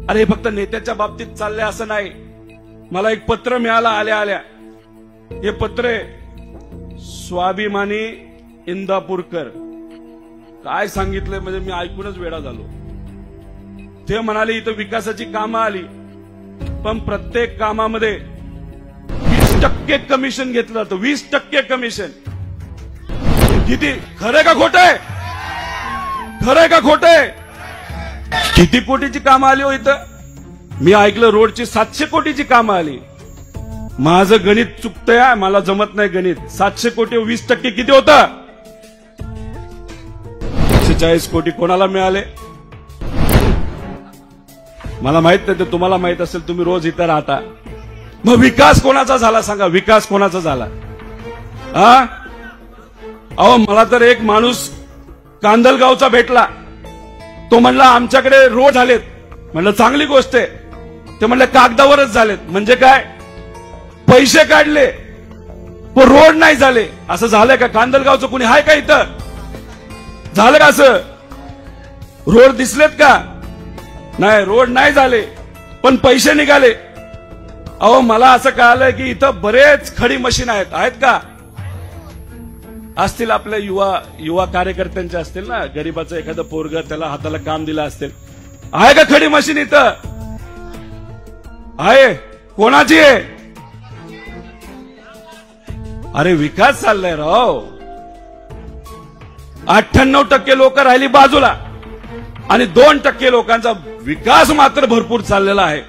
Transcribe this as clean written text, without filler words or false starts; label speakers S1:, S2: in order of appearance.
S1: अरे फक्त नेत्याच्या बाबतीत चाललंय असं नाही. मला एक पत्र मिळालं आल्या आल्या. हे पत्र आहे स्वाभिमानी इंदापूरकर. काय सांगितलंय म्हणजे मी ऐकूनच वेडा झालो. ते म्हणाले इथं विकासाची कामं आली पण प्रत्येक कामामध्ये 20% कमिशन घेतलं जातं. 20% कमिशन. किती खरंय का खोटंय? खरंय का खोटंय? किती कोटीची कामं आली हो इथं? मी ऐकलं रोडची 700 कोटीची कामं आली. माझं गणित चुकतंय, मला जमत नाही गणित. 700 कोटी 20% किती होतं? 140 कोटी कोणाला मिळाले? मला माहित नाही, ते तुम्हाला माहित असेल, तुम्ही रोज इथं राहता. मग विकास कोणाचा झाला सांगा? विकास कोणाचा झाला? अहो मला तर एक माणूस कांदलगावचा भेटला. तो म्हणला आमच्याकडे रोड झालेत. म्हणलं चांगली गोष्ट आहे. ते म्हणलं कागदावरच झालेत. म्हणजे काय? पैसे काढले पण रोड नाही झाले. असं झालंय का? कांदलगावचं कुणी आहे का इथं? झालं का असं? रोड दिसलेत का? नाही, रोड नाही झाले पण पैसे निघाले. अहो मला असं कळालंय की इथं बरेच खडी मशीन आहेत का? असतील आपल्या युवा कार्यकर्त्यांचे असतील ना. गरीबाचं एखादं पोरग त्याला हाताला काम दिलं असेल. आहे का खडी मशीन इथं? आहे. कोणाची आहे? अरे विकास चाललाय राव. 98% लोक राहिली बाजूला आणि 2% लोकांचा विकास मात्र भरपूर चाललेला आहे.